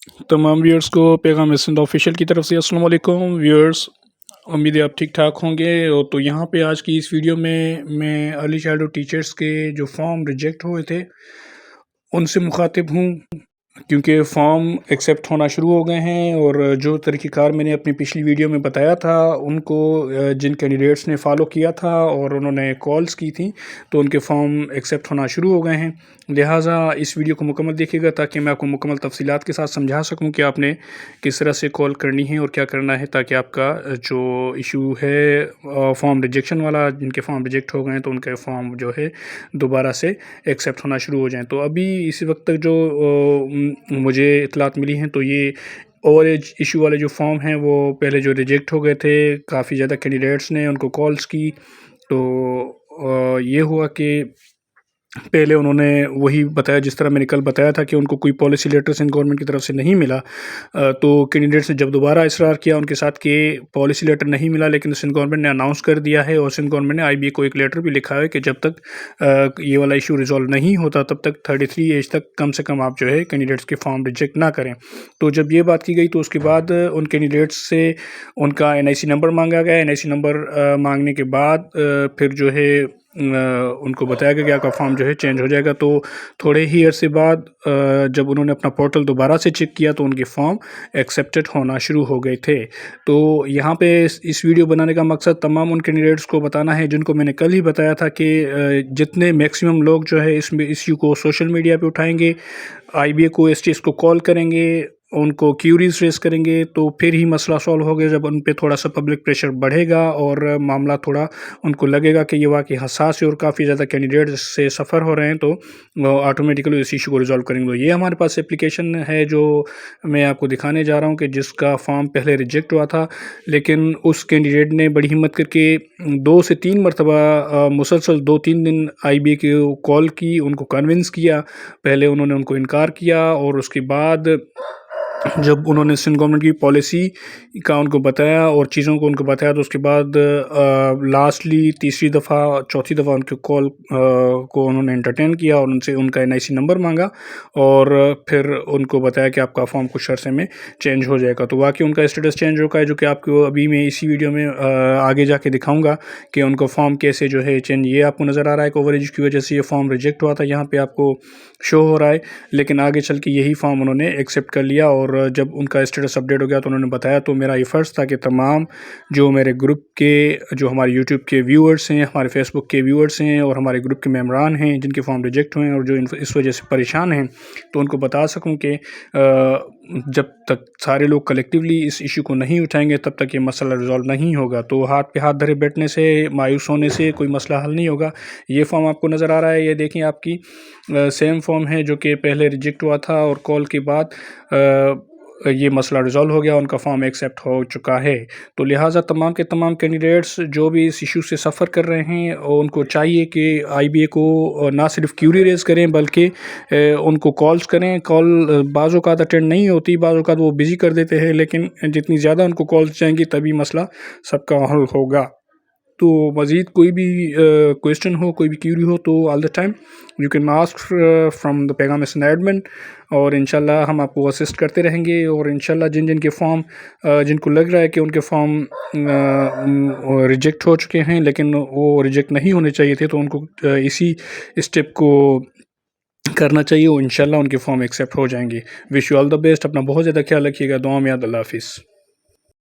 तमाम व्यूअर्स को पैगाम सिंध ऑफिशियल की तरफ से अस्सलाम वालेकुम व्यूअर्स। उम्मीद है आप ठीक ठाक होंगे। और तो यहाँ पे आज की इस वीडियो में मैं अर्ली चाइल्डहुड टीचर्स के जो फॉर्म रिजेक्ट हुए थे उनसे मुखातिब हूँ, क्योंकि फॉर्म एक्सेप्ट होना शुरू हो गए हैं। और जो तरीक़ेकार मैंने अपनी पिछली वीडियो में बताया था उनको जिन कैंडिडेट्स ने फॉलो किया था और उन्होंने कॉल्स की थी तो उनके फॉर्म एक्सेप्ट होना शुरू हो गए हैं। लिहाजा इस वीडियो को मुकम्मल देखिएगा ताकि मैं आपको मुकम्मल तफसीलात के साथ समझा सकूं कि आपने किस तरह से कॉल करनी है और क्या करना है, ताकि आपका जो इशू है फॉर्म रिजेक्शन वाला, जिनके फॉर्म रिजेक्ट हो गए हैं तो उनके फॉर्म जो है दोबारा से एक्सेप्ट होना शुरू हो जाएँ। तो अभी इसी वक्त तक जो मुझे इतलात मिली हैं तो ये ओवर एज इशू वाले जो फॉर्म हैं वो पहले जो रिजेक्ट हो गए थे, काफ़ी ज़्यादा कैंडिडेट्स ने उनको कॉल्स की। तो ये हुआ कि पहले उन्होंने वही बताया जिस तरह मैंने कल बताया था कि उनको कोई पॉलिसी लेटर सेंट्रल गवर्नमेंट की तरफ से नहीं मिला। तो कैंडिडेट्स ने जब दोबारा इसरार किया उनके साथ कि पॉलिसी लेटर नहीं मिला, लेकिन सेंट्रल गवर्नमेंट ने अनाउंस कर दिया है और सेंट्रल गवर्नमेंट ने आईबीए को एक लेटर भी लिखा है कि जब तक ये वाला इशू रिजॉल्व नहीं होता तब तक 33 एज तक कम से कम आप जो है कैंडिडेट्स के फॉर्म रिजेक्ट ना करें। तो जब ये बात की गई तो उसके बाद उन कैंडिडेट्स से उनका एनआईसी नंबर मांगा गया। एनआईसी नंबर मांगने के बाद फिर जो है उनको बताया गया कि आपका फॉर्म जो है चेंज हो जाएगा। तो थोड़े ही अरसे बाद जब उन्होंने अपना पोर्टल दोबारा से चेक किया तो उनके फॉर्म एक्सेप्टेड होना शुरू हो गए थे। तो यहाँ पे इस वीडियो बनाने का मकसद तमाम उन कैंडिडेट्स को बताना है जिनको मैंने कल ही बताया था कि जितने मैक्सिमम लोग जो है इस इश्यू को सोशल मीडिया पे उठाएंगे, आईबीए को एसटीएस को कॉल करेंगे, उनको क्यूरीज रेस करेंगे, तो फिर ही मसला सॉल्व हो गया। जब उन पे थोड़ा सा पब्लिक प्रेशर बढ़ेगा और मामला थोड़ा उनको लगेगा कि ये वाकई हसास है और काफ़ी ज़्यादा कैंडिडेट से सफ़र हो रहे हैं, तो वो ऑटोमेटिकली इस इशू को रिजॉल्व करेंगे। तो ये हमारे पास एप्लीकेशन है जो मैं आपको दिखाने जा रहा हूँ कि जिसका फॉर्म पहले रिजेक्ट हुआ था, लेकिन उस कैंडिडेट ने बड़ी हिम्मत करके 2 से 3 मरतबा मुसलसल 2-3 दिन आईबीए को कॉल की, उनको कन्विंस किया। पहले उन्होंने उनको इनकार किया और उसके बाद जब उन्होंने सिंध गवर्नमेंट की पॉलिसी का उनको बताया और चीज़ों को उनको बताया तो उसके बाद लास्टली तीसरी दफ़ा चौथी दफ़ा उनके कॉल को उन्होंने एंटरटेन किया और उनसे उनका एनआईसी नंबर मांगा और फिर उनको बताया कि आपका फॉर्म कुछ अरसे में चेंज हो जाएगा। तो वाकई उनका स्टेटस चेंज हो गया है, जो कि आपको अभी मैं इसी वीडियो में आगे जाके दिखाऊँगा कि उनको फॉर्म कैसे जो है चेंज। ये आपको नज़र आ रहा है कि ओवर एज की वजह से ये फॉर्म रिजेक्ट हुआ था, यहाँ पर आपको शो हो रहा है, लेकिन आगे चल के यही फॉर्म उन्होंने एक्सेप्ट कर लिया। और जब उनका स्टेटस अपडेट हो गया तो उन्होंने बताया, तो मेरा ये फ़र्ज़ था कि तमाम जो मेरे ग्रुप के, जो हमारे यूट्यूब के व्यूअर्स हैं, हमारे फेसबुक के व्यूअर्स हैं और हमारे ग्रुप के मेम्बरान हैं जिनके फॉर्म रिजेक्ट हुए हैं और जो इस वजह से परेशान हैं, तो उनको बता सकूं कि जब तक सारे लोग कलेक्टिवली इस इशू को नहीं उठाएंगे तब तक ये मसला रिजॉल्व नहीं होगा। तो हाथ पे हाथ धरे बैठने से, मायूस होने से कोई मसला हल नहीं होगा। ये फॉर्म आपको नज़र आ रहा है, ये देखें आपकी सेम फॉर्म है जो कि पहले रिजेक्ट हुआ था और कॉल के बाद ये मसला रिजॉल्व हो गया, उनका फॉर्म एक्सेप्ट हो चुका है। तो लिहाजा तमाम के तमाम कैंडिडेट्स जो भी इस इशू से सफ़र कर रहे हैं उनको चाहिए कि आईबीए को ना सिर्फ क्यूरी रेज़ करें बल्कि उनको कॉल्स करें। कॉल बाज़ औक़ात अटेंड नहीं होती, बाज़ औक़ात वो बिज़ी कर देते हैं, लेकिन जितनी ज़्यादा उनको कॉल्स जाएंगी तभी मसला सबका हल होगा। तो मज़ीद कोई भी क्वेश्चन हो, कोई भी क्यूरी हो तो all the time you can ask from the पैगाम सिंध एडमिन, और इंशाल्लाह हम आपको असिस्ट करते रहेंगे। और इंशाल्लाह जिन के फॉर्म जिनको लग रहा है कि उनके फॉर्म रिजेक्ट हो चुके हैं लेकिन वो रिजेक्ट नहीं होने चाहिए थे, तो उनको इसी स्टेप को करना चाहिए और इंशाल्लाह उनके फॉर्म एक्सेप्ट हो जाएंगे। Wish you all the best. अपना बहुत ज़्यादा ख्याल रखिएगा। दुआ में याद। अल्लाह हाफिज़।